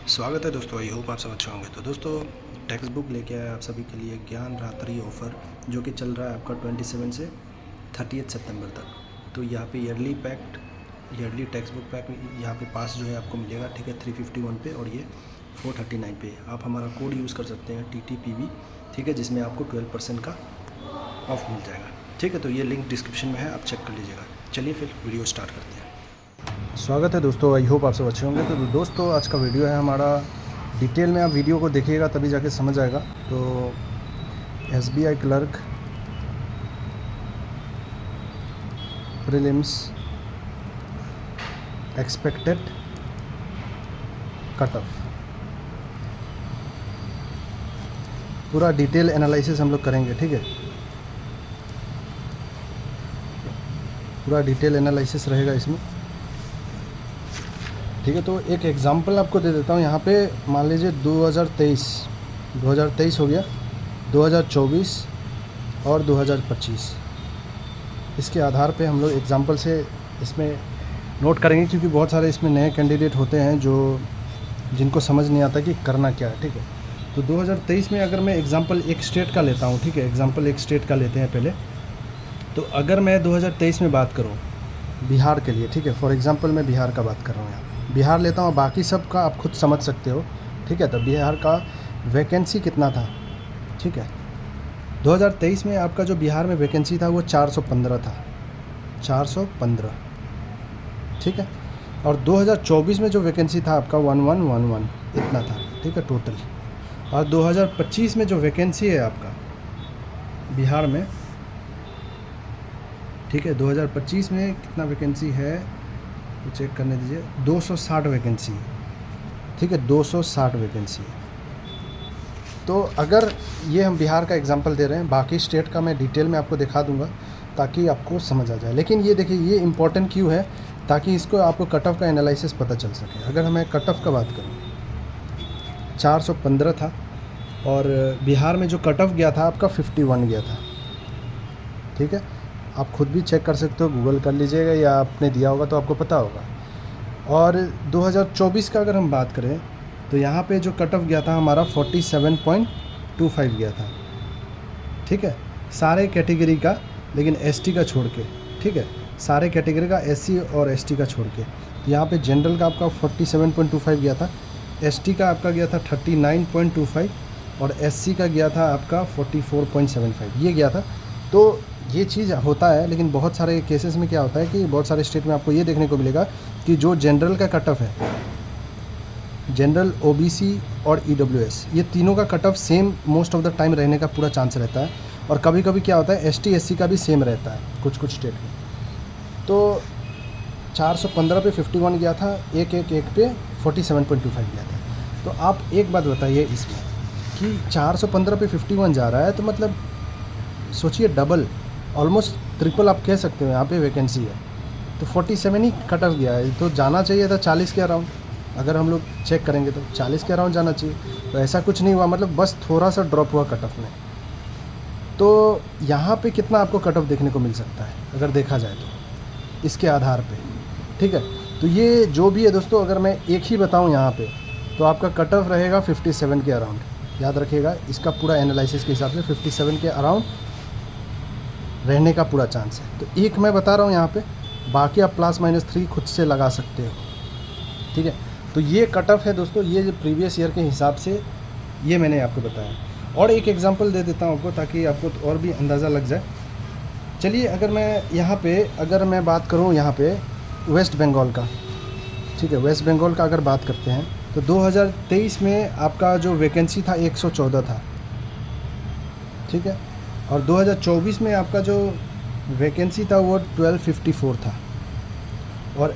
स्वागत है दोस्तों। आई होप आप सब अच्छे होंगे। तो दोस्तों टेक्स्ट बुक लेके आया आप सभी के लिए ज्ञान रात्रि ऑफ़र, जो कि चल रहा है आपका 27 से 30 सितंबर तक। तो यहाँ पे ईयरली टेक्स्ट बुक पैक यहाँ पे पास जो है आपको मिलेगा, ठीक है, 351 पे, और ये 439 पे। आप हमारा कोड यूज़ कर सकते हैं TTPB, ठीक है, जिसमें आपको 12% का ऑफ मिल जाएगा, ठीक है। तो ये लिंक डिस्क्रिप्शन में है, आप चेक कर लीजिएगा। चलिए फिर वीडियो स्टार्ट करते हैं। स्वागत है दोस्तों, आई होप आप सब अच्छे होंगे। तो दोस्तों आज का वीडियो है हमारा, डिटेल में आप वीडियो को देखिएगा तभी जाके समझ आएगा। तो SBI clerk prelims expected cut off, पूरा डिटेल एनालिसिस हम लोग करेंगे, ठीक है। पूरा डिटेल एनालिसिस रहेगा इसमें, ठीक है। तो एक एग्जांपल आपको दे देता हूँ। यहाँ पे मान लीजिए 2023 हो गया, 2024 और 2025। इसके आधार पे हम लोग एग्जांपल से इसमें नोट करेंगे, क्योंकि बहुत सारे इसमें नए कैंडिडेट होते हैं जिनको समझ नहीं आता कि करना क्या है, ठीक है। तो 2023 में अगर मैं एग्जांपल एक स्टेट का लेता हूँ, ठीक है, एग्जांपल एक स्टेट का लेते हैं पहले। तो अगर मैं 2023 में बात करूँ बिहार के लिए, ठीक है, फॉर एग्ज़ाम्पल मैं बिहार का बात कर रहा हूँ, यहाँ बिहार लेता हूँ, बाकी सब का आप खुद समझ सकते हो, ठीक है। तो बिहार का वैकेंसी कितना था, ठीक है। 2023 में आपका जो बिहार में वैकेंसी था वो 415 था, 415, ठीक है। और 2024 में जो वैकेंसी था आपका 1111 इतना था, ठीक है, टोटल। और 2025 में जो वैकेंसी है आपका बिहार में, ठीक है, 2025 में कितना वैकेंसी है तो चेक करने दीजिए, 260 वैकेंसी, ठीक है, 260 वैकेंसी। तो अगर ये हम बिहार का एग्जांपल दे रहे हैं, बाकी स्टेट का मैं डिटेल में आपको दिखा दूंगा ताकि आपको समझ आ जाए। लेकिन ये देखिए, ये इम्पोर्टेंट क्यों है, ताकि इसको आपको कट ऑफ का एनालिसिस पता चल सके। अगर मैं कट ऑफ का बात करूँ, 415 था, और बिहार में जो कट ऑफ गया था आपका 51 गया था, ठीक है। आप खुद भी चेक कर सकते हो, गूगल कर लीजिएगा, या आपने दिया होगा तो आपको पता होगा। और 2024 का अगर हम बात करें तो यहाँ पे जो कट ऑफ गया था हमारा 47.25 गया था, ठीक है, सारे कैटेगरी का, लेकिन ST का छोड़ के, ठीक है, सारे कैटेगरी का, SC और ST का छोड़ के। तो यहाँ पे जनरल का आपका 47.25 गया था, ST का आपका गया था 39.25, और SC का गया था आपका 44.75, ये गया था। तो ये चीज़ होता है, लेकिन बहुत सारे केसेस में क्या होता है कि बहुत सारे स्टेट में आपको ये देखने को मिलेगा कि जो जनरल का कट ऑफ है, जनरल, OBC और EWS, ये तीनों का cut off same most of the time रहने का पूरा चांस रहता है। और कभी कभी क्या होता है, ST SC का भी सेम रहता है कुछ स्टेट में। तो 415 पे 51 गया था, एक पे 47.25 गया था। तो आप एक बात बताइए इसमें कि 415 पे 51 जा रहा है, तो मतलब सोचिए डबल, ऑलमोस्ट ट्रिपल आप कह सकते हो यहाँ पे वैकेंसी है। तो 47 ही कट ऑफ गया है, तो जाना चाहिए था 40 के अराउंड। अगर हम लोग चेक करेंगे तो 40 के अराउंड जाना चाहिए। तो ऐसा कुछ नहीं हुआ, मतलब बस थोड़ा सा ड्रॉप हुआ कट ऑफ में। तो यहाँ पे कितना आपको कट ऑफ देखने को मिल सकता है अगर देखा जाए तो, इसके आधार पे, ठीक है। तो ये जो भी है दोस्तों, अगर मैं एक ही बताऊँ यहाँ पे, तो आपका कट ऑफ रहेगा 57 के अराउंड। याद रखिएगा, इसका पूरा एनालिसिस के हिसाब से 57 के अराउंड रहने का पूरा चांस है। तो एक मैं बता रहा हूँ यहाँ पे, बाकी आप +-3 खुद से लगा सकते हो, ठीक है। तो ये कट ऑफ है दोस्तों, ये जो प्रीवियस ईयर के हिसाब से ये मैंने आपको बताया। और एक एग्जांपल दे देता हूँ आपको, ताकि आपको तो और भी अंदाज़ा लग जाए। चलिए, अगर मैं यहाँ पे अगर मैं बात करूँ यहाँ पे वेस्ट बंगाल का, ठीक है, वेस्ट बंगाल का अगर बात करते हैं तो 2023 में आपका जो वैकेंसी था 114 था, ठीक है। और 2024 में आपका जो वैकेंसी था वो 1254 था। और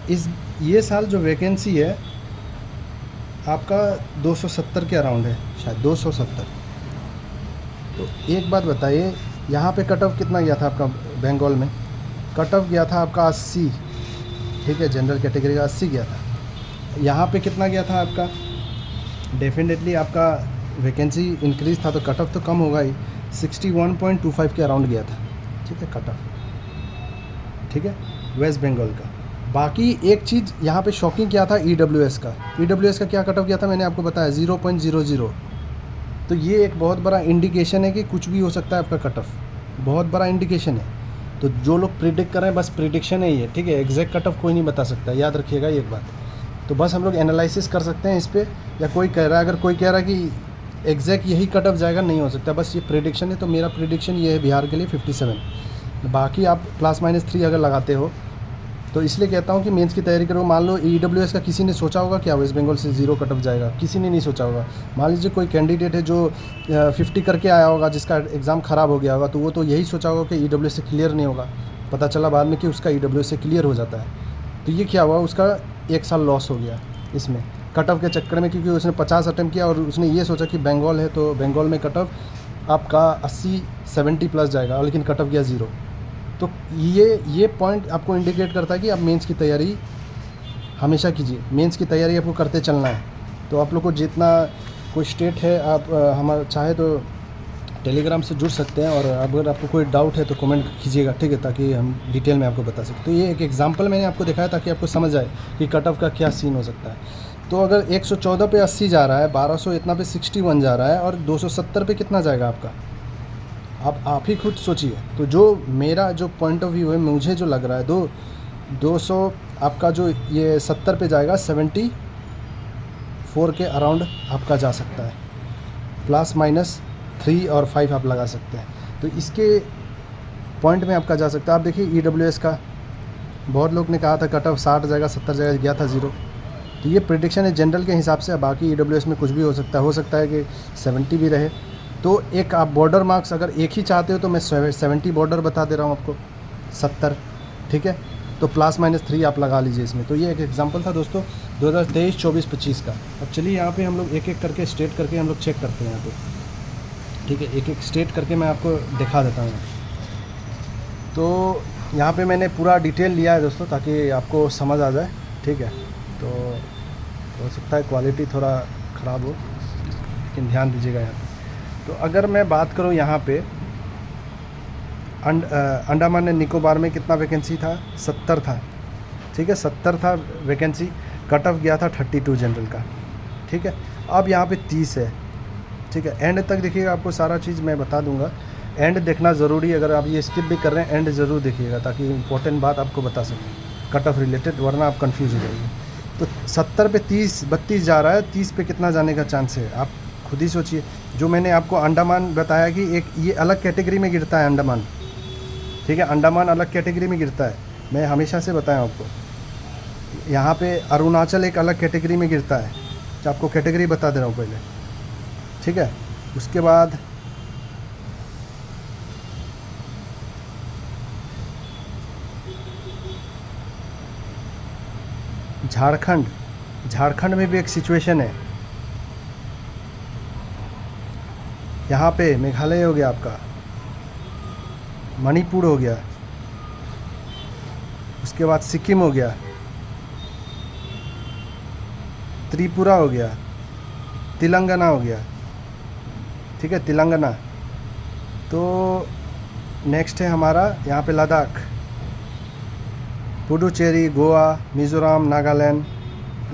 ये साल जो वैकेंसी है आपका 270 के अराउंड है, शायद 270। तो एक बात बताइए, यहाँ पे कट ऑफ कितना गया था आपका बंगाल में? कट ऑफ गया था आपका 80, ठीक है, जनरल कैटेगरी का 80 गया था। यहाँ पे कितना गया था आपका? डेफिनेटली आपका वैकेंसी इंक्रीज़ था तो कट ऑफ तो कम होगा ही, 61.25 के अराउंड गया था, ठीक है, कट ऑफ, ठीक है, वेस्ट बंगाल का। बाकी एक चीज़ यहाँ पे शॉकिंग क्या था, EWS का क्या कट ऑफ गया था मैंने आपको बताया 0.00। तो ये एक बहुत बड़ा इंडिकेशन है कि कुछ भी हो सकता है आपका कट ऑफ, बहुत बड़ा इंडिकेशन है। तो जो लोग प्रिडिक्ट कर रहे हैं बस प्रिडिक्शन है ये, ठीक है, एग्जैक्ट कट ऑफ कोई नहीं बता सकता, याद रखिएगा ये एक बात। तो बस हम लोग एनालिसिस कर सकते हैं इस पर, या कोई कह रहा है, अगर कोई कह रहा है कि एग्जैक्ट यही कट ऑफ जाएगा, नहीं हो सकता, बस ये प्रिडिक्शन है। तो मेरा प्रिडिक्शन ये है बिहार के लिए 57। बाकी आप +-3 अगर लगाते हो तो इसलिए कहता हूँ कि मेंस की तैयारी करो। मान लो EWS का किसी ने सोचा होगा क्या वेस्ट बंगाल से 0 कट ऑफ जाएगा, किसी ने नहीं सोचा होगा। मान लीजिए कोई कैंडिडेट है जो 50 करके आया होगा, जिसका एग्ज़ाम ख़राब हो गया होगा, तो वो तो यही सोचा होगा कि EWS से क्लियर नहीं होगा। पता चला बाद में कि उसका EWS से क्लियर हो जाता है। तो ये क्या हुआ, उसका 1 साल लॉस हो गया इसमें कट ऑफ के चक्कर में, क्योंकि उसने 50 अटैम्प्ट किया और उसने ये सोचा कि बंगाल है तो बंगाल में कट ऑफ आपका 80-70 प्लस जाएगा, लेकिन कट ऑफ गया 0। तो ये पॉइंट आपको इंडिकेट करता है कि आप मेंस की तैयारी हमेशा कीजिए, मेंस की तैयारी आपको करते चलना है। तो आप लोग को जितना कोई स्टेट है, आप हमारा चाहे तो टेलीग्राम से जुड़ सकते हैं, और अगर आपको कोई डाउट है तो कमेंट कीजिएगा, ठीक है, ताकि हम डिटेल में आपको बता सकें। तो ये एक एग्जांपल मैंने आपको दिखाया ताकि आपको समझ आए कि कट ऑफ का क्या सीन हो सकता है। तो अगर 114 पे 80 जा रहा है, 1200 इतना पे 61 जा रहा है, और 270 पे कितना जाएगा आपका, आप ही खुद सोचिए। तो जो मेरा जो पॉइंट ऑफ व्यू है, मुझे जो लग रहा है 200 आपका जो ये 70 पे जाएगा, 74 के अराउंड आपका जा सकता है, +-3 और 5 आप लगा सकते हैं। तो इसके पॉइंट में आपका जा सकता है। आप देखिए EWS का बहुत लोग ने कहा था कट ऑफ 60 जाएगा, 70 जाएगा, गया था 0। तो ये प्रिडिक्शन है जनरल के हिसाब से। बाकी EWS में कुछ भी हो सकता है कि 70 भी रहे। तो एक आप बॉर्डर मार्क्स अगर एक ही चाहते हो तो मैं 70 बॉर्डर बता दे रहा हूँ आपको, 70, ठीक है। तो +-3 आप लगा लीजिए इसमें। तो ये एक एग्जांपल था दोस्तों 2023, 24, 25 का। अब चलिए यहाँ पे हम लोग एक एक करके स्टेट करके हम लोग चेक करते हैं यहाँ पे, ठीक है। एक एक स्टेट करके मैं आपको दिखा देता हूँ। तो यहाँ पे मैंने पूरा डिटेल लिया है दोस्तों, ताकि आपको समझ आ जाए, ठीक है। तो हो सकता है क्वालिटी थोड़ा ख़राब हो, लेकिन ध्यान दीजिएगा यहाँ पे। तो अगर मैं बात करूँ यहाँ पे अंडमान एंड निकोबार में कितना वैकेंसी था, 70 था, ठीक है, 70 था वैकेंसी। कट ऑफ गया था 32 जनरल का, ठीक है। अब यहाँ पे 30 है, ठीक है। एंड तक देखिएगा, आपको सारा चीज़ मैं बता दूंगा। एंड देखना ज़रूरी है, अगर आप ये स्किप भी कर रहे हैं एंड ज़रूर देखिएगा, ताकि इंपॉर्टेंट बात आपको बता सकें कट ऑफ रिलेटेड, वरना आप कंफ्यूज हो जाएंगे। तो 70 पे 32 जा रहा है, 30 पे कितना जाने का चांस है, आप खुद ही सोचिए। जो मैंने आपको अंडमान बताया कि एक ये अलग कैटेगरी में गिरता है अंडमान, ठीक है, अंडमान अलग कैटेगरी में गिरता है, मैं हमेशा से बताया आपको। यहाँ पे अरुणाचल एक अलग कैटेगरी में गिरता है, जो आपको कैटेगरी बता दे रहा हूँ पहले, ठीक है। उसके बाद झारखंड में भी एक सिचुएशन है। यहाँ पे मेघालय हो गया आपका, मणिपुर हो गया, उसके बाद सिक्किम हो गया, त्रिपुरा हो गया, तेलंगाना हो गया, ठीक है, तेलंगाना। तो नेक्स्ट है हमारा यहाँ पे लद्दाख, पुडुचेरी, गोवा, मिज़ोरम, नागालैंड,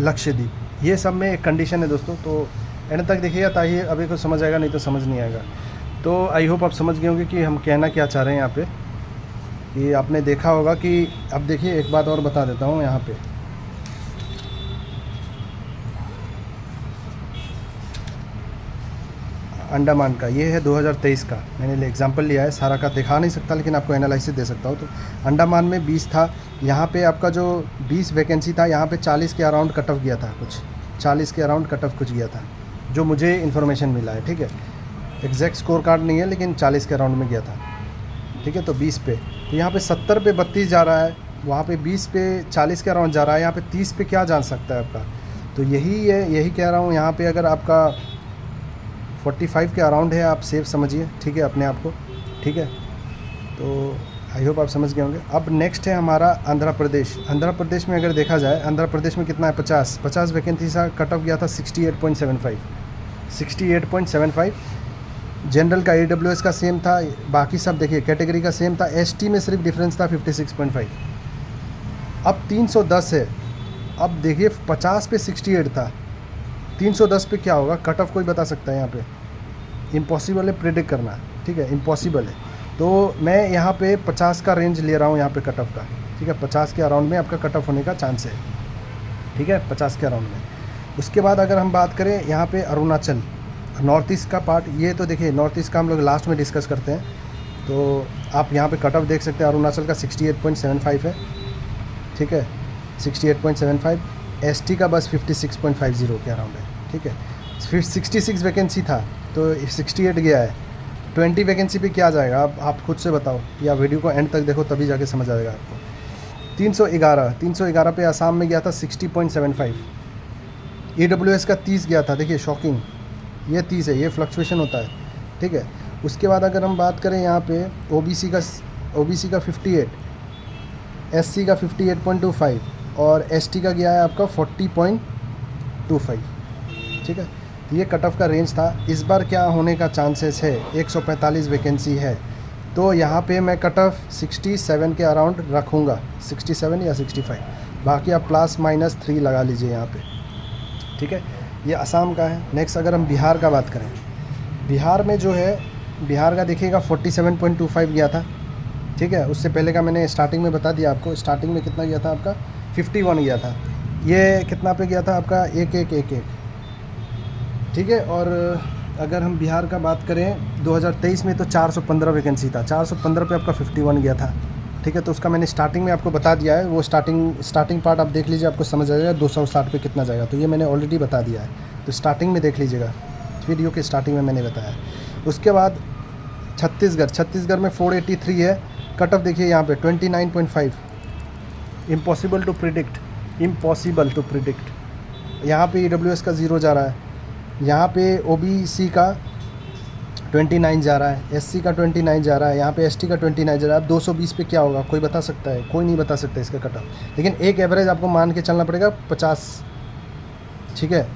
लक्षद्वीप। ये सब में एक कंडीशन है दोस्तों। तो एंड तक देखिएगा, ताकि अभी को समझ आएगा, नहीं तो समझ नहीं आएगा। तो आई होप आप समझ गए होंगे कि हम कहना क्या चाह रहे हैं यहाँ पे। कि आपने देखा होगा कि अब देखिए एक बात और बता देता हूँ यहाँ पे। अंडमान का ये है 2023 का, मैंने एग्जांपल लिया है, सारा का दिखा नहीं सकता लेकिन आपको एनालिसिस दे सकता हूँ। तो अंडमान में 20 था, यहाँ पे आपका जो 20 वैकेंसी था, यहाँ पे 40 के अराउंड कट ऑफ गया था, कुछ 40 के अराउंड कट ऑफ कुछ गया था, जो मुझे इन्फॉर्मेशन मिला है, ठीक है। एग्जैक्ट स्कोर कार्ड नहीं है, लेकिन 40 के अराउंड में गया था, ठीक है। तो 20 पे, तो यहाँ पे 70 पे 32 जा रहा है, वहाँ पे 20 पे 40 के अराउंड जा रहा है, यहाँ पे 30 पे क्या जा सकता है आपका। तो यही है, यही कह रहा हूँ, यहाँ पे अगर आपका 45 के अराउंड है, आप सेफ समझिए, ठीक है, अपने आप को, ठीक है। तो आई होप आप समझ गए होंगे। अब नेक्स्ट है हमारा आंध्र प्रदेश। आंध्र प्रदेश में अगर देखा जाए, आंध्र प्रदेश में कितना है, 50 वैकेंसी सा कट ऑफ गया था 68.75। जनरल का AWS का सेम था, बाकी सब देखिए कैटेगरी का सेम था। ST में सिर्फ डिफरेंस था 56.5। अब 310 है। अब देखिए 50 पे 68 था, 310 पे क्या होगा, कट ऑफ कोई बता सकता है यहाँ पे? इम्पॉसिबल है प्रेडिक्ट करना, ठीक है, इम्पॉसिबल है। तो मैं यहाँ पे 50 का रेंज ले रहा हूँ यहाँ पे कट ऑफ का, ठीक है, 50 के अराउंड में आपका कट ऑफ होने का चांस है, ठीक है, 50 के अराउंड में। उसके बाद अगर हम बात करें यहाँ पे अरुणाचल नॉर्थ ईस्ट का पार्ट, ये तो देखिए नॉर्थ ईस्ट का हम लोग लास्ट में डिस्कस करते हैं। तो आप यहाँ पे कट ऑफ देख सकते हैं, अरुणाचल का 68.75 है, ठीक है, 68.75। एसटी का बस 56.50 के अराउंड है, ठीक है। फिर 66 वैकेंसी था तो 68 गया है, 20 वैकेंसी पे क्या जाएगा आप खुद से बताओ, या वीडियो को एंड तक देखो तभी जाके समझ आएगा आपको। 311 पे आसाम में गया था 60.75। EWS का 30 गया था, देखिए शॉकिंग, ये 30 है, ये फ्लक्चुएशन होता है, ठीक है। उसके बाद अगर हम बात करें यहाँ पे ओबीसी का 58, एससी का 58.25 और एसटी का गया है आपका 40.25, ठीक है। तो ये कट ऑफ का रेंज था। इस बार क्या होने का चांसेस है, 145 वैकेंसी है, तो यहाँ पे मैं कट ऑफ 67 के अराउंड रखूँगा, 67 या 65, बाकी आप ±3 लगा लीजिए यहाँ पे, ठीक है। ये असम का है। नेक्स्ट अगर हम बिहार का बात करें, बिहार में जो है, बिहार का देखिएगा 47.25 गया था, ठीक है। उससे पहले का मैंने स्टार्टिंग में बता दिया आपको, स्टार्टिंग में कितना गया था आपका 51 गया था। ये कितना पे गया था आपका 1111, ठीक है। और अगर हम बिहार का बात करें 2023 में तो 415 वैकेंसी था, 415 पे आपका 51 गया था, ठीक है। तो उसका मैंने स्टार्टिंग में आपको बता दिया है, वो स्टार्टिंग पार्ट आप देख लीजिए, आपको समझ आ जाएगा 260 पे कितना जाएगा, तो ये मैंने ऑलरेडी बता दिया है, तो स्टार्टिंग में देख लीजिएगा, वीडियो के स्टार्टिंग में मैंने बताया। उसके बाद छत्तीसगढ़ में 483 है, कट ऑफ देखिए यहाँ पे 29.5। Impossible to predict. यहाँ पे EWS का 0 जा रहा है, यहाँ पे OBC का 29 जा रहा है, SC का 29 जा रहा है, यहाँ पे ST का 29 जा रहा है। अब 220 पे क्या होगा कोई बता सकता है? कोई नहीं बता सकता इसका कट ऑफ, लेकिन एक एवरेज आपको मान के चलना पड़ेगा 50, ठीक है।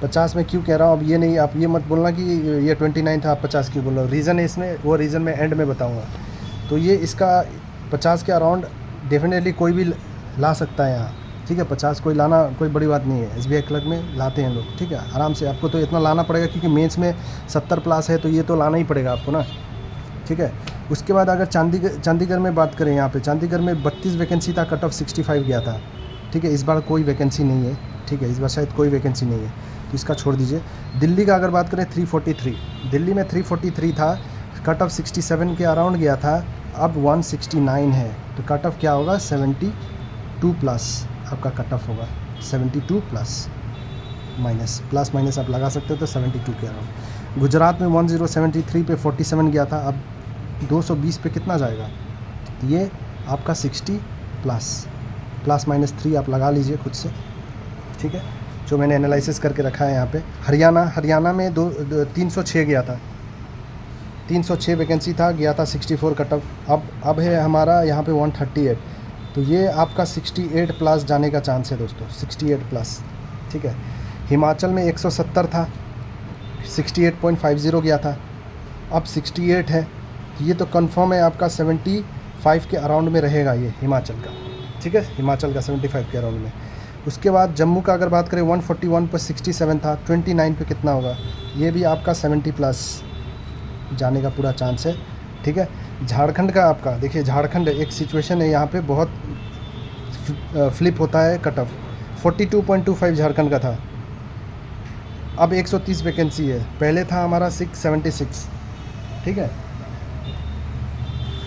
50 में क्यों कह रहा हूँ, अब ये नहीं, आप ये मत बोलना कि ये 29 था आप 50 क्यों बोल रहे हो, रीज़न है इसमें, वो रीज़न मैं एंड में बताऊँगा। तो ये इसका 50 के अराउंड डेफिनेटली कोई भी ला सकता है यहाँ, ठीक है। 50 कोई लाना कोई बड़ी बात नहीं है, SBI क्लर्क में लाते हैं लोग, ठीक है, आराम से। आपको तो इतना लाना पड़ेगा क्योंकि मेंस में 70+ है, तो ये तो लाना ही पड़ेगा आपको ना, ठीक है। उसके बाद अगर चंडीगढ़ में बात करें, यहाँ पे चंडीगढ़ में 32 वैकेंसी था, कट ऑफ 65 गया था, ठीक है। इस बार कोई वैकेंसी नहीं है, ठीक है, इस बार शायद कोई वैकेंसी नहीं है, तो इसका छोड़ दीजिए। दिल्ली का अगर बात करें 343, दिल्ली में 343 था, कट ऑफ 67 के अराउंड गया था, अब 169 है, तो कट ऑफ क्या होगा 72+ आपका कट ऑफ होगा, 72+ प्लस माइनस आप लगा सकते हो, तो 72 के अराउंड। गुजरात में 1073 पे 47 गया था, अब 220 पे कितना जाएगा, ये आपका 60+ ±3 आप लगा लीजिए खुद से, ठीक है, जो मैंने एनालिसिस करके रखा है यहाँ पे। हरियाणा में 306 गया था, 306 वैकेंसी था, गया था 64 कट ऑफ। अब है हमारा यहाँ पे 138, तो ये आपका 68+ जाने का चांस है दोस्तों, 68+, ठीक है। हिमाचल में 170 था, 68.50 गया था, अब 68 है, तो ये तो कंफर्म है आपका 75 के अराउंड में रहेगा ये हिमाचल का, ठीक है, हिमाचल का 75 के अराउंड में। उसके बाद जम्मू का अगर बात करें 141 पर 67 था, 29 पे कितना होगा, ये भी आपका 70+ जाने का पूरा चांस है, ठीक है। झारखंड का आपका देखिए, झारखंड एक सिचुएशन है यहाँ पे, बहुत फ्लिप होता है कट ऑफ। 42.25 झारखंड का था, अब 130 वैकेंसी है, पहले था हमारा 676, ठीक है।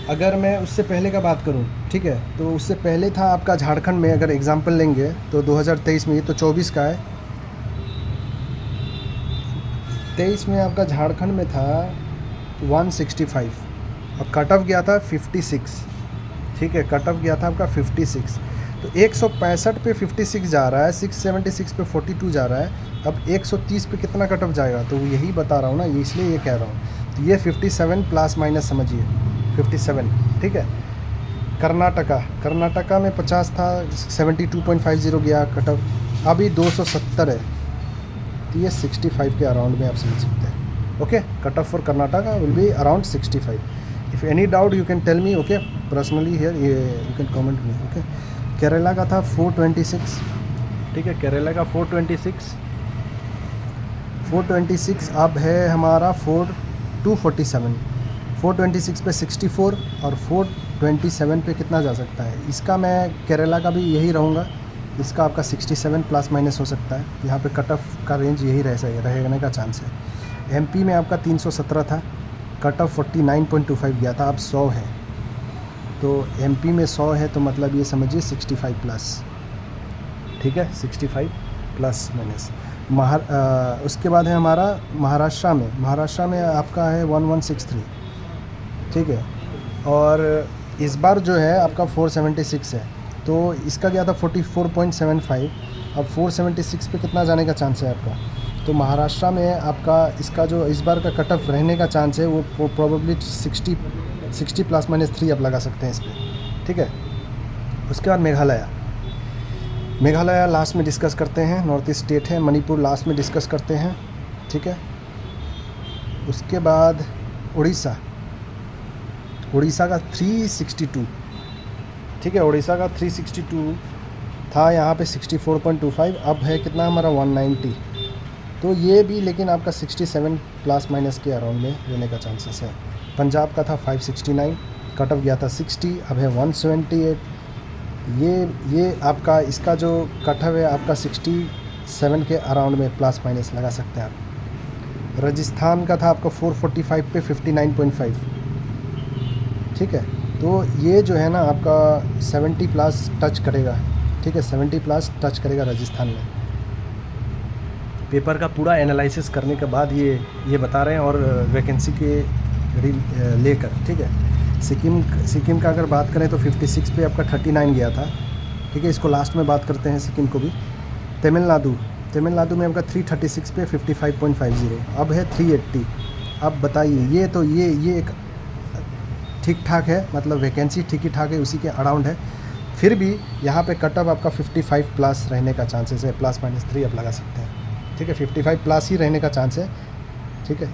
अगर मैं उससे पहले का बात करूं, ठीक है, तो उससे पहले था आपका झारखंड में, अगर एग्जांपल लेंगे तो 2023 में, ये तो 24 का है, 23 में आपका झारखंड में था 165 और कट ऑफ गया था 56, ठीक है, कट ऑफ गया था आपका 56। तो 165 पे 56 जा रहा है, 676 पे 42 जा रहा है, अब 130 पे कितना कट ऑफ जाएगा, तो यही बता रहा हूँ ना, ये इसलिए ये कह रहा हूँ। तो ये 57± समझिए, 57, ठीक है। कर्नाटका में 50 था, 72.50 गया कट ऑफ, अभी 270 है, तो ये 65 के अराउंड में आप समझ सकते हैं। Okay, cut off for Karnataka will be around 65। If any doubt you can tell me, okay, personally here you can comment me, okay. Kerala का था 426, ठीक है, केरला का 426 अब है हमारा 247। 426 पे 64 और 427 पे कितना जा सकता है। इसका मैं केरला का भी यही रहूँगा, इसका आपका 67 प्लस माइनस हो सकता है। यहाँ पे कट ऑफ का रेंज यही रहने का चांस है। एमपी में आपका 317 था, कट ऑफ 49.25 गया था, अब 100 है। तो एमपी में 100 है तो मतलब ये समझिए 65 प्लस, ठीक है, 65 प्लस माइनस। उसके बाद है हमारा महाराष्ट्र में आपका है 1163, ठीक है। और इस बार जो है आपका 476 है, तो इसका गया था 44.75, अब 476 पे कितना जाने का चांस है आपका। तो महाराष्ट्र में आपका इसका जो इस बार का कट ऑफ रहने का चांस है वो प्रोबेबली 60 प्लस माइनस 3 आप लगा सकते हैं इस पर, ठीक है। उसके बाद मेघालय लास्ट में डिस्कस करते हैं, नॉर्थ ईस्ट स्टेट है। मणिपुर लास्ट में डिस्कस करते हैं, ठीक है। उसके बाद उड़ीसा का 362, ठीक है, उड़ीसा का 362 था, यहाँ पे 64.25, अब है कितना हमारा 190। तो ये भी लेकिन आपका 67 प्लस माइनस के अराउंड में रहने का चांसेस है। पंजाब का था 569, कट ऑफ गया था 60, अब है 178। ये आपका इसका जो कट ऑफ है आपका 67 के अराउंड में प्लस माइनस लगा सकते हैं आप। राजस्थान का था आपका 445 पे 59.5, ठीक है। तो ये जो है ना आपका 70 प्लस टच करेगा, ठीक है, 70 प्लस टच करेगा राजस्थान में। पेपर का पूरा एनालिसिस करने के बाद ये बता रहे हैं, और वैकेंसी के लेकर, ठीक है। सिक्किम का अगर बात करें तो 56 पे आपका 39 गया था, ठीक है। इसको लास्ट में बात करते हैं सिक्किम को भी। तमिलनाडु में आपका 336 पे 55.50, अब है 380। अब बताइए, ये एक ठीक ठाक है, मतलब वैकेंसी ठीक ही ठाक है, उसी के अराउंड है। फिर भी यहाँ पे कट ऑफ आपका 55 प्लस रहने का चांसेस है, प्लस माइनस 3 आप लगा सकते हैं, ठीक है। 55 प्लस ही रहने का चांस है, ठीक है।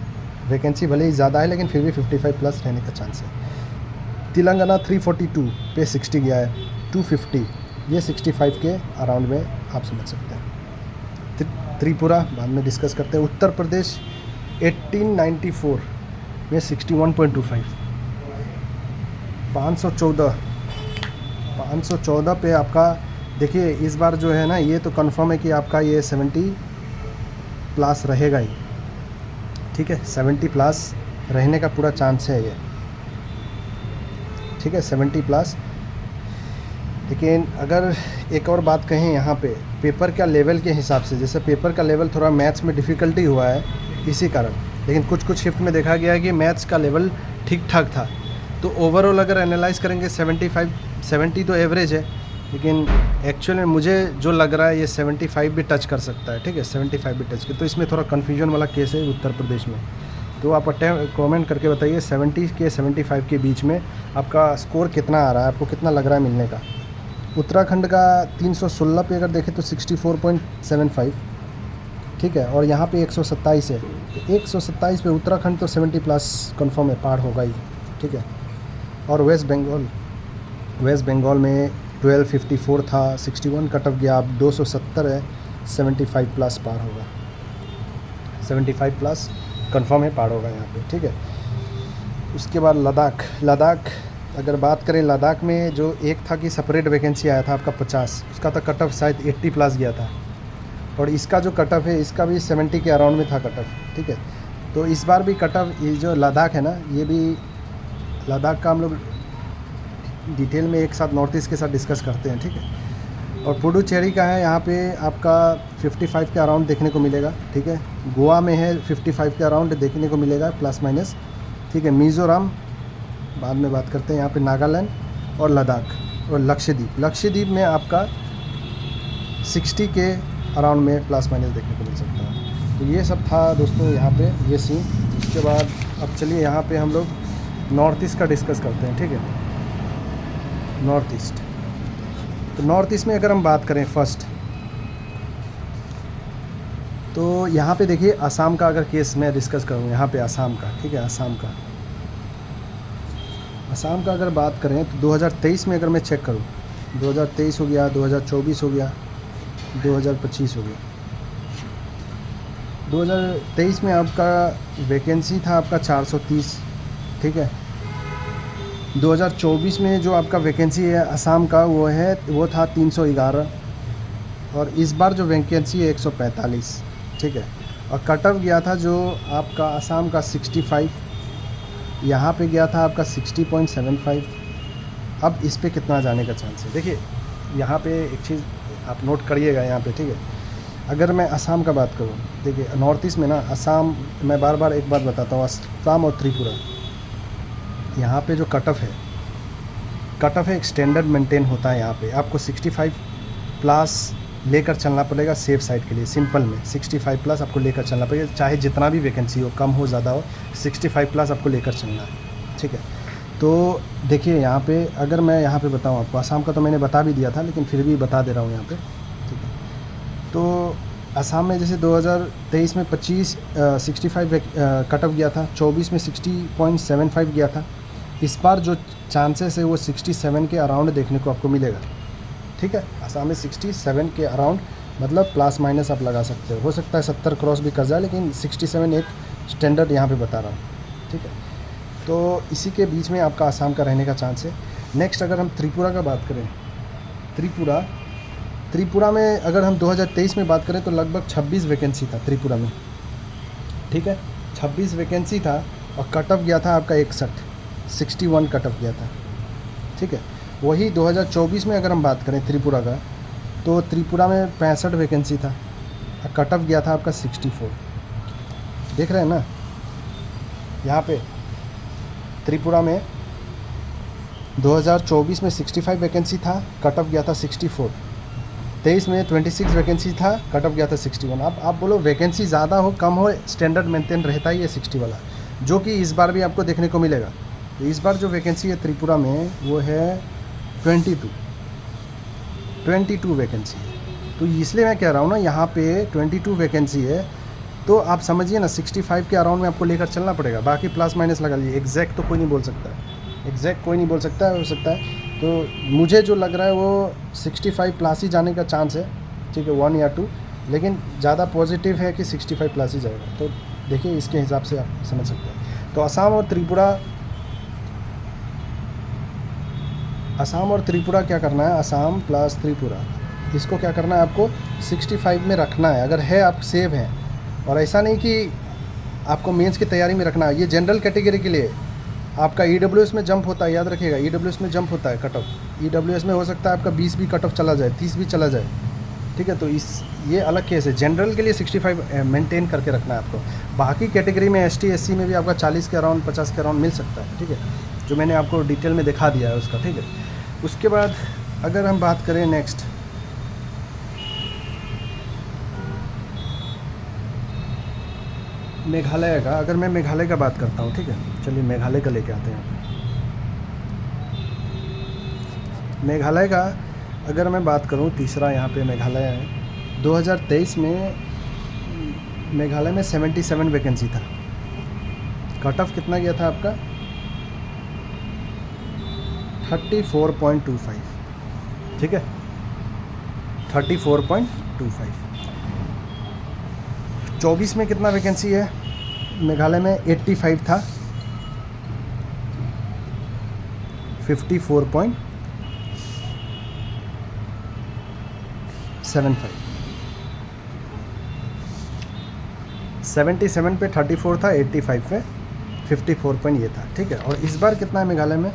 वैकेंसी भले ही ज़्यादा है लेकिन फिर भी 55 प्लस रहने का चांस है। तेलंगाना 342 पे 60 गया है, 250, ये 65 के अराउंड में आप समझ सकते हैं। त्रिपुरा बाद में डिस्कस करते हैं। उत्तर प्रदेश 1894 में 61.25, 514 पे आपका। देखिए इस बार जो है ना, ये तो कंफर्म है कि आपका ये 70 प्लस रहेगा ही, ठीक है, 70 प्लस रहने का पूरा चांस है ये, ठीक है, 70 प्लस। लेकिन अगर एक और बात कहें यहाँ पे, पेपर का लेवल के हिसाब से, जैसे पेपर का लेवल थोड़ा मैथ्स में डिफ़िकल्टी हुआ है इसी कारण, लेकिन कुछ शिफ्ट में देखा गया है कि मैथ्स का लेवल ठीक ठाक था। तो ओवरऑल अगर एनालाइज करेंगे 70 तो एवरेज है, लेकिन एक्चुअल में मुझे जो लग रहा है ये 75 भी टच कर सकता है, ठीक है, 75 भी टच कर। तो इसमें थोड़ा कन्फ्यूजन वाला केस है उत्तर प्रदेश में। तो आप कमेंट करके बताइए 70 के 75 के बीच में आपका स्कोर कितना आ रहा है, आपको कितना लग रहा है मिलने का। उत्तराखंड का 316 पे अगर देखें तो 64.75, ठीक है, और यहाँ पे 127 है, तो 127 पे उत्तराखंड तो 70 प्लस कंफर्म है, पार होगा ही, ठीक है। और वेस्ट बंगाल में 1254 था, 61 कट ऑफ गया, अब 270 है, 75 प्लस पार होगा, 75 प्लस कंफर्म है, पार होगा यहाँ पे, ठीक है। उसके बाद लद्दाख अगर बात करें, लद्दाख में जो एक था कि सेपरेट वैकेंसी आया था आपका 50, उसका तो कट ऑफ शायद 80 प्लस गया था, और इसका जो कट ऑफ है इसका भी 70 के अराउंड में था कट ऑफ, ठीक है। तो इस बार भी कट ऑफ, ये जो लद्दाख है ना, ये भी लद्दाख का हम लोग डिटेल में एक साथ नॉर्थ ईस्ट के साथ डिस्कस करते हैं, ठीक है। और पुडुचेरी का है, यहाँ पे आपका 55 के अराउंड देखने को मिलेगा, ठीक है। गोवा में है 55 के अराउंड देखने को मिलेगा प्लस माइनस, ठीक है। मिज़ोरम बाद में बात करते हैं, यहाँ पे नागालैंड और लद्दाख और लक्षद्वीप में आपका 60 के अराउंड में प्लस माइनस देखने को मिल सकता है। तो ये सब था दोस्तों यहाँ पे ये सीन। उसके बाद अब चलिए यहाँ पे हम लोग नॉर्थ ईस्ट का डिस्कस करते हैं, ठीक है। नॉर्थ ईस्ट, तो नॉर्थ ईस्ट में अगर हम बात करें फर्स्ट, तो यहाँ पे देखिए असम का अगर केस मैं डिस्कस करूँ, यहाँ पे असम का, ठीक है, असम का अगर बात करें तो 2023 में अगर मैं चेक करूँ 2023 हो गया, 2024 हो गया, 2025 हो गया। 2023 में आपका वैकेंसी था आपका 430, ठीक है। 2024 में जो आपका वैकेंसी है असम का वो था 311, और इस बार जो वैकेंसी है 145, ठीक है। और कट ऑफ गया था जो आपका असम का 65, यहाँ पे गया था आपका 60.75। अब इस पे कितना जाने का चांस है, देखिए यहाँ पे एक चीज़ आप नोट करिएगा यहाँ पे, ठीक है। अगर मैं असम का बात करूँ, देखिए नॉर्थ ईस्ट में ना असम, मैं बार बार एक बात बताता हूँ, असम और त्रिपुरा, यहाँ पे जो कट ऑफ है एक स्टैंडर्ड मेंटेन होता है। यहाँ पे आपको 65 प्लस लेकर चलना पड़ेगा सेफ साइड के लिए। सिंपल में 65 प्लस आपको लेकर चलना पड़ेगा, चाहे जितना भी वैकेंसी हो, कम हो ज़्यादा हो, 65 प्लस आपको लेकर चलना है, ठीक है। तो देखिए यहाँ पे अगर मैं यहाँ पे बताऊँ आपको, असम का तो मैंने बता भी दिया था, लेकिन फिर भी बता दे रहा हूँ यहाँ पे, ठीक है। तो असम में जैसे 2023 में 65 कट ऑफ गया था, 24 में 60.75 गया था। इस बार जो चांसेस है वो 67 के अराउंड देखने को आपको मिलेगा, ठीक है। असम में 67 के अराउंड, मतलब प्लस माइनस आप लगा सकते हो सकता है 70 क्रॉस भी कर जाए, लेकिन 67 एक स्टैंडर्ड यहाँ पे बता रहा हूँ, ठीक है। तो इसी के बीच में आपका असम का रहने का चांस है। नेक्स्ट अगर हम त्रिपुरा का बात करें, त्रिपुरा में अगर हम 2023 में बात करें तो लगभग 26 वैकेंसी था त्रिपुरा में, ठीक है। 26 वैकेंसी था और कट ऑफ गया था आपका 61 कट ऑफ गया था, ठीक है। वही 2024 में अगर हम बात करें त्रिपुरा का, तो त्रिपुरा में 65 वैकेंसी था और कट ऑफ गया था आपका 64। देख रहे हैं ना, यहाँ पे त्रिपुरा में 2024 में 65 वैकेंसी था, कट ऑफ गया था 64। 23 में 26 वैकेंसी था, कट ऑफ गया था 61। अब आप बोलो वैकेंसी ज़्यादा हो कम हो, स्टैंडर्ड मेंटेन रहता ही है 60 वाला, जो कि इस बार भी आपको देखने को मिलेगा। तो इस बार जो वैकेंसी है त्रिपुरा में वो है 22 वैकेंसी है। तो इसलिए मैं कह रहा हूँ ना, यहाँ पे 22 वैकेंसी है, तो आप समझिए ना 65 के अराउंड में आपको लेकर चलना पड़ेगा। बाकी प्लस माइनस लगा लीजिए, एग्जैक्ट तो कोई नहीं बोल सकता है, हो सकता है। तो मुझे जो लग रहा है वो 65 प्लस ही जाने का चांस है, ठीक है, 1 या 2, लेकिन ज़्यादा पॉजिटिव है कि 65 प्लस ही जाएगा। तो देखिए इसके हिसाब से आप समझ सकते हैं। तो असम और त्रिपुरा क्या करना है, असम प्लस त्रिपुरा, इसको क्या करना है आपको 65 में रखना है। अगर है आप सेव हैं, और ऐसा नहीं कि आपको मेंस की तैयारी में रखना है। ये जनरल कैटेगरी के लिए आपका ईडब्ल्यूएस में जंप होता है, याद रखिएगा, ईडब्ल्यूएस में जंप होता है कट ऑफ। ईडब्ल्यूएस में हो सकता है आपका 20 भी कट ऑफ चला जाए, 30 भी चला जाए, ठीक है। तो ये अलग केस है। जनरल के लिए 65 मेंटेन करके रखना है आपको। बाकी कैटेगरी में ST SC में भी आपका 40 के अराउंड, 50 के अराउंड मिल सकता है, ठीक है, जो मैंने आपको डिटेल में दिखा दिया है उसका, ठीक है। उसके बाद अगर हम बात करें नेक्स्ट, मेघालय का, अगर मैं मेघालय का बात करता हूँ, ठीक है, चलिए मेघालय का लेके आते हैं। मेघालय का अगर मैं बात करूँ, तीसरा यहाँ पे मेघालय है। 2023 में मेघालय में 77 वैकेंसी था, कट ऑफ कितना गया था आपका 34.25, ठीक है, 34.25। 24 में कितना वैकेंसी है मेघालय में, 85 था, 54.75। 77 पे 34 था, 85 पे 54 पॉइंट ये था, ठीक है। और इस बार कितना है मेघालय में,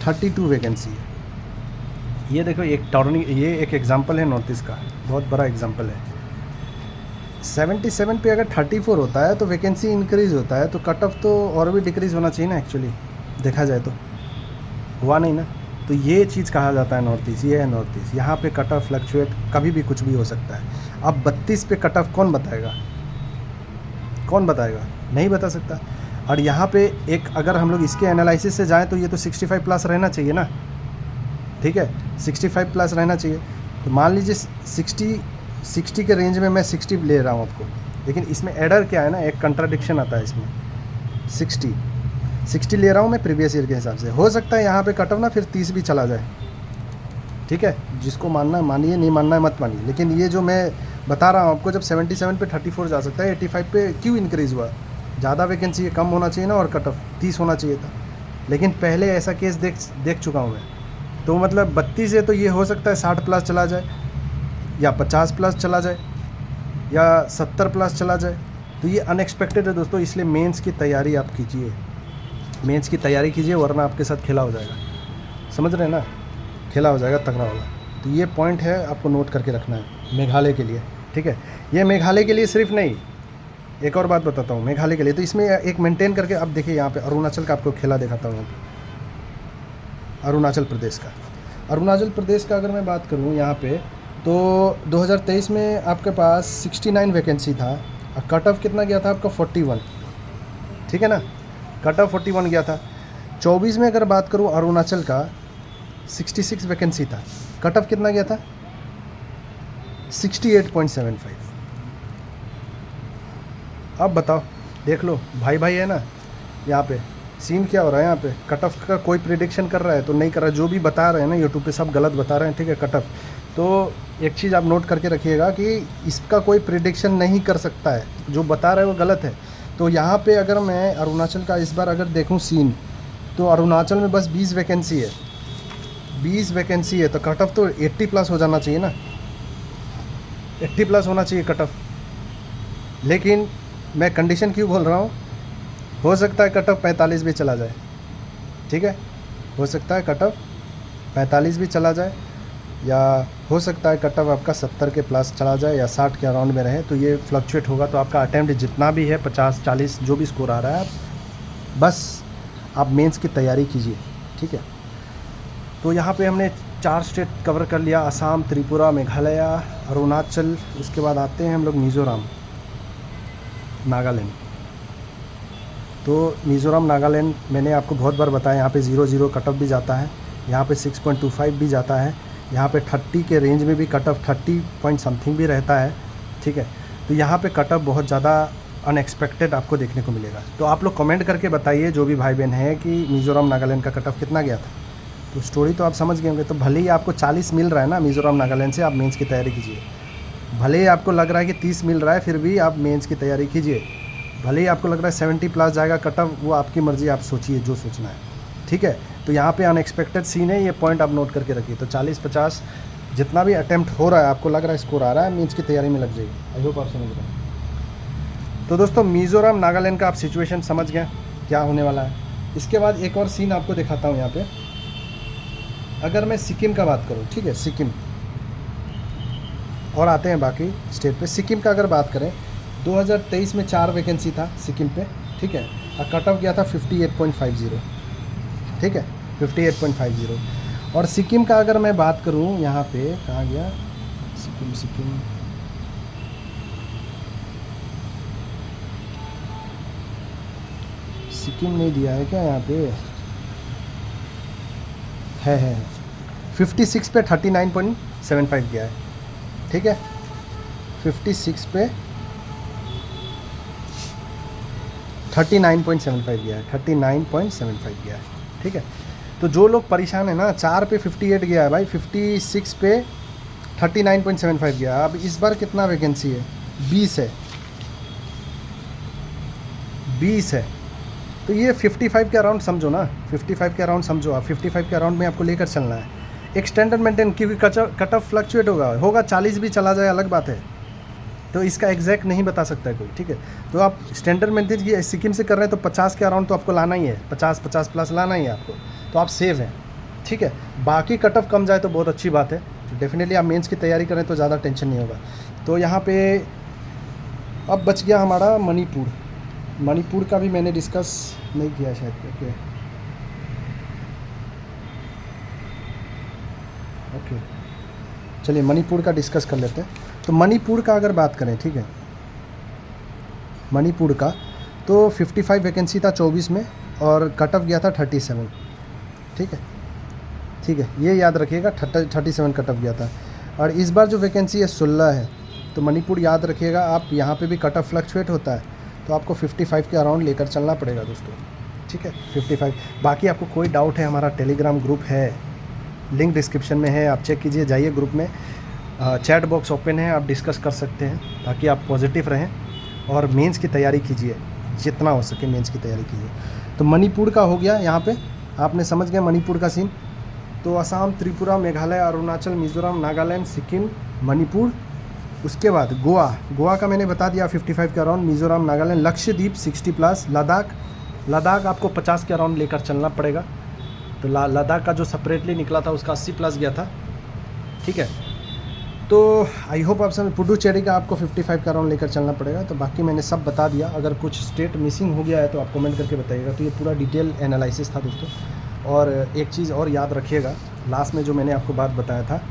32 वैकेंसी है। ये देखो ये एक एग्जांपल है नॉर्थ ईस्ट का, बहुत बड़ा एग्जांपल है। 77 पे अगर 34 होता है तो वैकेंसी इंक्रीज़ होता है, तो कट ऑफ तो और भी डिक्रीज़ होना चाहिए ना, एक्चुअली देखा जाए तो हुआ नहीं ना। तो ये चीज़ कहा जाता है नॉर्थ ईस्ट, ये है नॉर्थ ईस्ट। यहाँ पे कट ऑफ फ्लक्चुएट कभी भी कुछ भी हो सकता है। अब 32 पे कट ऑफ कौन बताएगा, नहीं बता सकता। और यहाँ पे एक अगर हम लोग इसके एनालिसिस से जाएँ तो ये तो 65 प्लस रहना चाहिए ना, ठीक है, 65 प्लस रहना चाहिए। तो मान लीजिए 60 के रेंज में मैं 60 ले रहा हूँ आपको, लेकिन इसमें एडर क्या है ना, एक कंट्राडिक्शन आता है इसमें। 60 ले रहा हूँ मैं प्रीवियस ईयर के हिसाब से, हो सकता है यहाँ पे कट ऑफ ना फिर 30 भी चला जाए, ठीक है, जिसको मानना है मानिए, नहीं मानना है मत मानिए, लेकिन ये जो मैं बता रहा हूँ आपको, जब 77 पे 34 जा सकता है, 85 पे क्यों इंक्रीज़ हुआ? ज़्यादा वैकेंसी है, कम होना चाहिए ना, और कट ऑफ 30 होना चाहिए था। लेकिन पहले ऐसा केस देख चुका हूँ मैं। तो मतलब 32 है तो ये हो सकता है 60 प्लस चला जाए, या 50 प्लस चला जाए, या 70 प्लस चला जाए। तो ये अनएक्सपेक्टेड है दोस्तों, इसलिए मेंस की तैयारी आप कीजिए, मेंस की तैयारी कीजिए, वरना आपके साथ खेला हो जाएगा। समझ रहे हैं ना, खेला हो जाएगा तगड़ा वाला। तो ये पॉइंट है, आपको नोट करके रखना है मेघालय के लिए, ठीक है। ये मेघालय के लिए सिर्फ नहीं, एक और बात बताता हूँ मेघालय के लिए। तो इसमें एक मेंटेन करके, अब देखिए यहाँ पे अरुणाचल का आपको खेला दिखाता हूँ। यहाँ पे अरुणाचल प्रदेश का, अरुणाचल प्रदेश का अगर मैं बात करूँ यहाँ पे, तो 2023 में आपके पास 69 वैकेंसी था, और कट ऑफ कितना गया था आपका 41, ठीक है ना, कट ऑफ 41 गया था। 24 में अगर बात करूँ अरुणाचल का 66 वैकेंसी था, कट ऑफ कितना गया था 68.75। अब बताओ, देख लो भाई भाई है ना, यहाँ पे सीन क्या हो रहा है। यहाँ पे कट ऑफ का कोई प्रिडिक्शन कर रहा है तो नहीं कर रहा है, जो भी बता रहे हैं ना यूट्यूब पे सब गलत बता रहे हैं, ठीक है। कट ऑफ तो एक चीज़ आप नोट करके रखिएगा कि इसका कोई प्रिडिक्शन नहीं कर सकता है, जो बता रहे हैं वो गलत है। तो यहाँ पे अगर मैं अरुणाचल का इस बार अगर देखूँ सीन, तो अरुणाचल में बस 20 वैकेंसी है, 20 वैकेंसी है, तो कट ऑफ तो 80 प्लस हो जाना चाहिए ना, 80 प्लस होना चाहिए कट ऑफ। लेकिन मैं कंडीशन क्यों बोल रहा हूँ, हो सकता है कट ऑफ 45 भी चला जाए, ठीक है, हो सकता है कट ऑफ 45 भी चला जाए, या हो सकता है कट ऑफ आपका 70 के प्लस चला जाए, या 60 के अराउंड में रहे। तो ये फ्लक्चुएट होगा। तो आपका अटैम्प्ट जितना भी है 50 40 जो भी स्कोर आ रहा है, आप बस आप मेंस की तैयारी कीजिए, ठीक है। तो यहाँ पे हमने 4 स्टेट कवर कर लिया, असम, त्रिपुरा, मेघालय, अरुणाचल। इसके बाद आते हैं हम लोग मिज़ोरम, नागालैंड। तो मिज़ोरम नागालैंड मैंने आपको बहुत बार बताया, यहाँ पे 0 कट ऑफ भी जाता है, यहाँ पे 6.25 भी जाता है, यहाँ पे 30 के रेंज में भी कट ऑफ 30 पॉइंट समथिंग भी रहता है, ठीक है। तो यहाँ पे कट ऑफ बहुत ज़्यादा अनएक्सपेक्टेड आपको देखने को मिलेगा। तो आप लोग कमेंट करके बताइए, जो भी भाई बहन हैं, कि मिज़ोरम नागालैंड का कट ऑफ कितना गया था। तो स्टोरी तो आप समझ गए होंगे। तो भले ही आपको 40 मिल रहा है ना मिज़ोरम नागालैंड से, आप मेंस की तैयारी कीजिए। भले ही आपको लग रहा है कि 30 मिल रहा है, फिर भी आप मेंस की तैयारी कीजिए। भले ही आपको लग रहा है 70 प्लस जाएगा कट ऑफ, वो आपकी मर्ज़ी, आप सोचिए जो सोचना है, ठीक है। तो यहाँ पे अनएक्सपेक्टेड सीन है, ये पॉइंट आप नोट करके रखिए। तो 40-50 जितना भी अटैम्प्ट हो रहा है, आपको लग रहा है स्कोर आ रहा है, मेंस की तैयारी में लग जाएगी। आई होप आप समझ रहे हैं। तो दोस्तों मिज़ोरम नागालैंड का आप सिचुएशन समझ गए क्या होने वाला है। इसके बाद एक और सीन आपको दिखाता हूँ यहाँ पे। अगर मैं सिक्किम का बात करूँ, ठीक है, सिक्किम, और आते हैं बाकी स्टेट पे। सिक्किम का अगर बात करें, 2023 में 4 वैकेंसी था सिक्किम पे, ठीक है, और कट ऑफ गया था 58.50, ठीक है, 58.50। और सिक्किम का अगर मैं बात करूं, यहाँ पे कहाँ गया सिक्किम, सिक्किम नहीं दिया है क्या यहाँ पे, है 56 पे 39.75 गया है, ठीक है, 56 पे 39.75 गया है, 39.75 गया है, ठीक है। तो जो लोग परेशान है ना, 4 पे 58 गया है भाई, 56 पे 39.75 गया है। अब इस बार कितना वैकेंसी है, 20 है, 20 है। तो ये 55 के अराउंड समझो ना, 55 के अराउंड समझो आप, 55 के अराउंड में आपको लेकर चलना है। एक स्टैंडर्ड मेंटेन, क्योंकि कट ऑफ फ्लक्चुएट होगा 40 भी चला जाए अलग बात है, तो इसका एग्जैक्ट नहीं बता सकता है कोई, ठीक है। तो आप स्टैंडर्ड मेंटेन की सिक्किम से कर रहे हैं, तो 50 के अराउंड तो आपको लाना ही है, 50 प्लस लाना ही है आपको, तो आप सेव हैं, ठीक है। बाकी कट ऑफ कम जाए तो बहुत अच्छी बात है, तो डेफिनेटली आप मेंस की तैयारी करें तो ज़्यादा टेंशन नहीं होगा। तो यहाँ पे अब बच गया हमारा मणिपुर। मणिपुर का भी मैंने डिस्कस नहीं किया शायद, ओके, चलिए मणिपुर का डिस्कस कर लेते हैं। तो मणिपुर का अगर बात करें, ठीक है, मणिपुर का तो 55 वैकेंसी था 24 में, और कट ऑफ गया था 37, ठीक है, ठीक है, ये याद रखिएगा, 37 कट ऑफ गया था। और इस बार जो वैकेंसी है 16 है। तो मणिपुर याद रखिएगा आप, यहाँ पे भी कट ऑफ फ्लक्चुएट होता है, तो आपको 55 के अराउंड लेकर चलना पड़ेगा दोस्तों, ठीक है, 55। बाकी आपको कोई डाउट है, हमारा टेलीग्राम ग्रुप है, लिंक डिस्क्रिप्शन में है, आप चेक कीजिए, जाइए ग्रुप में, चैट बॉक्स ओपन है, आप डिस्कस कर सकते हैं ताकि आप पॉजिटिव रहें और मेंस की तैयारी कीजिए, जितना हो सके मेंस की तैयारी कीजिए। तो मणिपुर का हो गया, यहाँ पे आपने समझ गए मणिपुर का सीन। तो असम, त्रिपुरा, मेघालय, अरुणाचल, मिज़ोरम, नागालैंड, सिक्किम, मणिपुर, उसके बाद गोवा का मैंने बता दिया 55 के अराउंड, मिज़ोरम, नागालैंड, लक्षद्वीप 60+, लद्दाख आपको 50 के अराउंड लेकर चलना पड़ेगा। तो लद्दाख का जो सेपरेटली निकला था उसका 80+ गया था, ठीक है। तो आई होप आप समझ, पुडुचेरी का आपको 55 का अराउंड लेकर चलना पड़ेगा। तो बाकी मैंने सब बता दिया, अगर कुछ स्टेट मिसिंग हो गया है तो आप कमेंट करके बताइएगा। तो ये पूरा डिटेल एनालिसिस था दोस्तों। और एक चीज़ और याद रखिएगा, लास्ट में जो मैंने आपको बात बताया था,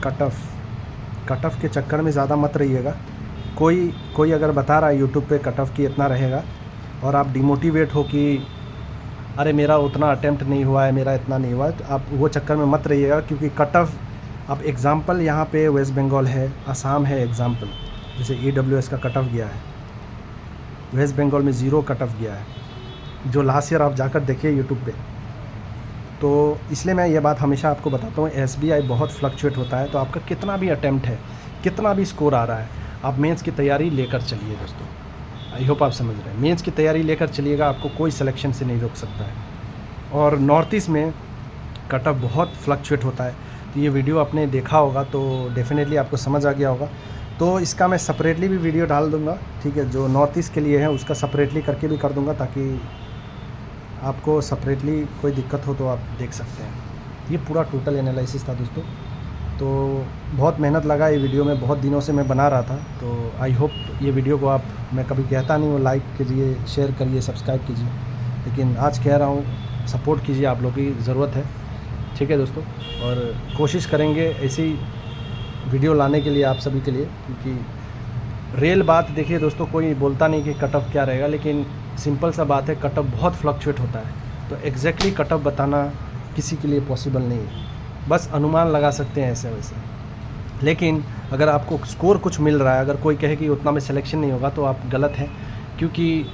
कट ऑफ के चक्कर में ज़्यादा मत रहिएगा। कोई अगर बता रहा है यूट्यूब पे कट ऑफ की इतना रहेगा और आप डिमोटिवेट हो कि अरे मेरा उतना अटेम्प्ट नहीं हुआ है, मेरा इतना नहीं हुआ है, तो आप वो चक्कर में मत रहिएगा। क्योंकि कट ऑफ, अब एग्ज़ाम्पल यहाँ पे वेस्ट बंगाल है, असम है एग्ज़ाम्पल, जैसे EWS का कट ऑफ गया है, वेस्ट बंगाल में 0 कट ऑफ गया है, जो लास्ट ईयर आप जाकर देखिए यूट्यूब पे। तो इसलिए मैं ये बात हमेशा आपको बताता हूँ, SBI बहुत फ्लक्चुएट होता है। तो आपका कितना भी अटेम्प्ट है, कितना भी स्कोर आ रहा है, आप मेंस की तैयारी लेकर चलिए दोस्तों। आई होप आप समझ रहे हैं, मेंस की तैयारी लेकर चलिएगा, आपको कोई सिलेक्शन से नहीं रोक सकता है। और नॉर्थ ईस्ट में कट ऑफ बहुत फ्लक्चुएट होता है। तो ये वीडियो आपने देखा होगा तो डेफिनेटली आपको समझ आ गया होगा। तो इसका मैं सेपरेटली भी वीडियो डाल दूँगा, ठीक है, जो नॉर्थ ईस्ट के लिए है उसका सेपरेटली करके भी कर दूँगा, ताकि आपको सेपरेटली कोई दिक्कत हो तो आप देख सकते हैं। ये पूरा टोटल एनालिसिस था दोस्तों। तो बहुत मेहनत लगा ये वीडियो में, बहुत दिनों से मैं बना रहा था। तो आई होप ये वीडियो को आप, मैं कभी कहता नहीं हूँ लाइक कीजिए, शेयर करिए, सब्सक्राइब कीजिए, लेकिन आज कह रहा हूँ सपोर्ट कीजिए, आप लोगों की ज़रूरत है, ठीक है दोस्तों। और कोशिश करेंगे ऐसी वीडियो लाने के लिए आप सभी के लिए, क्योंकि रियल बात देखिए दोस्तों, कोई बोलता नहीं कि कट ऑफ क्या रहेगा, लेकिन सिंपल सा बात है, कट ऑफ बहुत फ्लक्चुएट होता है। तो एग्जैक्टली कट ऑफ बताना किसी के लिए पॉसिबल नहीं है, बस अनुमान लगा सकते हैं ऐसे वैसे। लेकिन अगर आपको स्कोर कुछ मिल रहा है, अगर कोई कहे कि उतना में सिलेक्शन नहीं होगा, तो आप गलत हैं, क्योंकि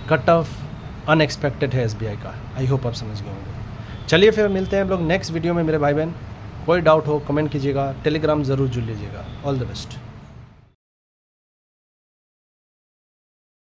कट ऑफ अनएक्सपेक्टेड है SBI का। आई होप आप समझ गए होंगे। चलिए फिर मिलते हैं हम लोग नेक्स्ट वीडियो में मेरे भाई बहन। कोई डाउट हो कमेंट कीजिएगा, टेलीग्राम ज़रूर जुड़ लीजिएगा। All the best.